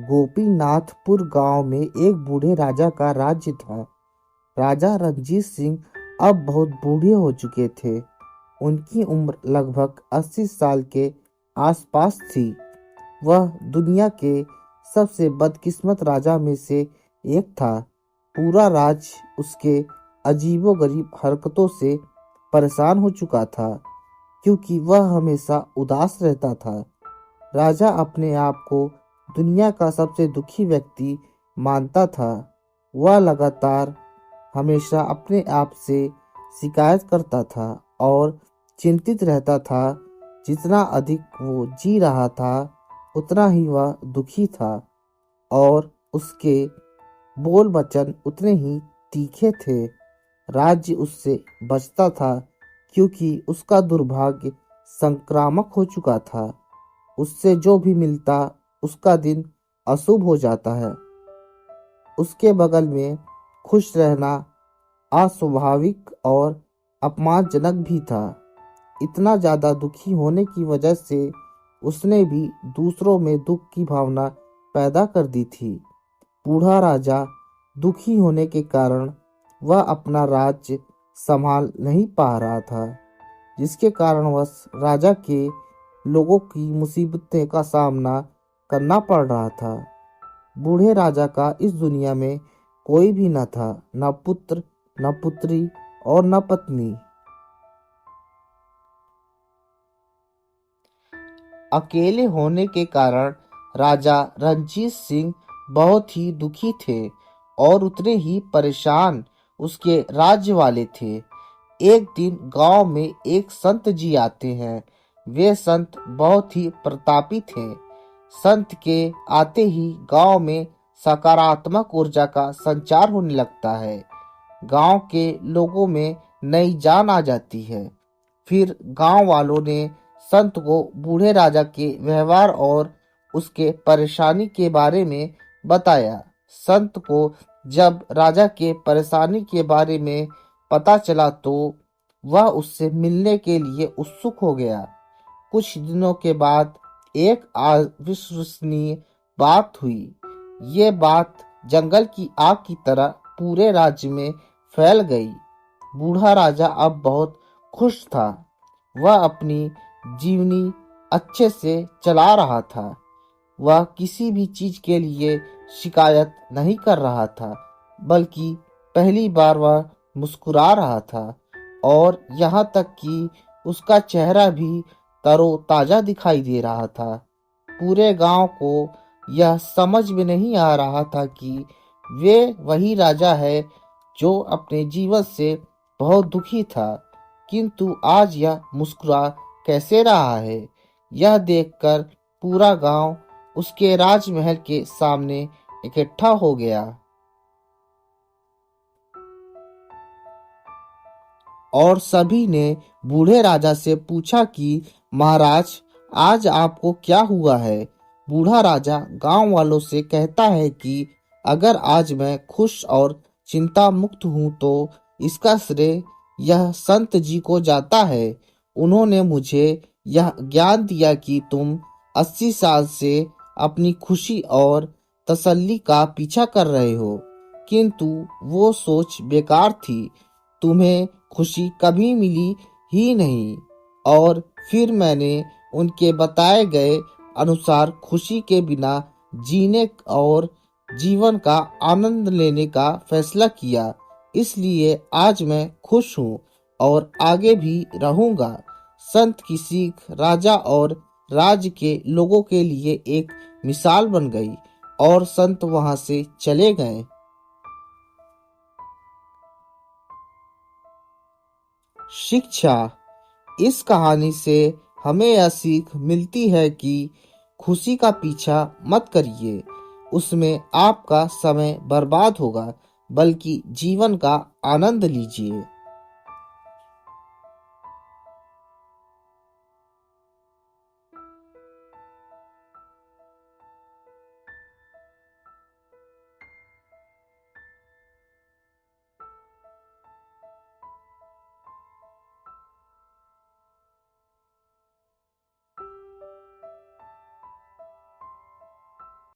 गोपीनाथपुर गांव में एक बूढ़े राजा का राज्य था। राजा रणजीत सिंह अब बहुत बूढ़े हो चुके थे। उनकी उम्र लगभग 80 साल के आसपास थी। वह दुनिया के सबसे बदकिस्मत राजा में से एक था। पूरा राज्य उसके अजीबोगरीब हरकतों से परेशान हो चुका था, क्योंकि वह हमेशा उदास रहता था। राजा अपने आप को दुनिया का सबसे दुखी व्यक्ति मानता था। वह लगातार हमेशा अपने आप से शिकायत करता था और चिंतित रहता था। जितना अधिक वो जी रहा था, उतना ही वह दुखी था और उसके बोल वचन उतने ही तीखे थे। राज्य उससे बचता था क्योंकि उसका दुर्भाग्य संक्रामक हो चुका था। उससे जो भी मिलता उसका दिन अशुभ हो जाता है। उसके बगल में खुश रहना अस्वाभाविक और अपमानजनक भी था। इतना ज्यादा दुखी होने की वजह से उसने भी दूसरों में दुख की भावना पैदा कर दी थी। बूढ़ा राजा दुखी होने के कारण वह अपना राज्य संभाल नहीं पा रहा था, जिसके कारणवश राजा के लोगों की मुसीबतें का सामना करना पड़ रहा था। बूढ़े राजा का इस दुनिया में कोई भी न था, न पुत्र, न पुत्री और न पत्नी। अकेले होने के कारण राजा रणजीत सिंह बहुत ही दुखी थे और उतने ही परेशान उसके राज्य वाले थे। एक दिन गांव में एक संत जी आते हैं। वे संत बहुत ही प्रतापी थे। संत के आते ही गांव में सकारात्मक ऊर्जा का संचार होने लगता है। गांव के लोगों में नई जान आ जाती है। फिर गांव वालों ने संत को बूढ़े राजा के व्यवहार और उसके परेशानी के बारे में बताया। संत को जब राजा के परेशानी के बारे में पता चला तो वह उससे मिलने के लिए उत्सुक हो गया। कुछ दिनों के बाद एक अविश्वसनीय बात हुई। ये बात जंगल की आग की तरह पूरे राज्य में फैल गई। बूढ़ा राजा अब बहुत खुश था। वह अपनी जीवनी अच्छे से चला रहा था। वह किसी भी चीज के लिए शिकायत नहीं कर रहा था, बल्कि पहली बार वह मुस्कुरा रहा था और यहाँ तक कि उसका चेहरा भी तरोताजा दिखाई दे रहा था। पूरे गांव को यह समझ में नहीं आ रहा था कि वे वही राजा है जो अपने जीवन से बहुत दुखी था, किंतु आज यह मुस्कुरा कैसे रहा है। यह देखकर पूरा गांव उसके राजमहल के सामने इकट्ठा हो गया और सभी ने बूढ़े राजा से पूछा कि महाराज, आज आपको क्या हुआ है। बूढ़ा राजा गांव वालों से कहता है कि अगर आज मैं खुश और चिंता मुक्त हूँ तो इसका श्रेय यह संत जी को जाता है। उन्होंने मुझे यह ज्ञान दिया कि तुम 80 साल से अपनी खुशी और तसल्ली का पीछा कर रहे हो, किंतु वो सोच बेकार थी। तुम्हें खुशी कभी मिली ही नहीं। और फिर मैंने उनके बताए गए अनुसार खुशी के बिना जीने और जीवन का आनंद लेने का फैसला किया। इसलिए आज मैं खुश हूँ और आगे भी रहूंगा। संत की सीख राजा और राज्य के लोगों के लिए एक मिसाल बन गई और संत वहां से चले गए। शिक्षा। इस कहानी से हमें यह सीख मिलती है कि खुशी का पीछा मत करिए, उसमें आपका समय बर्बाद होगा, बल्कि जीवन का आनंद लीजिए।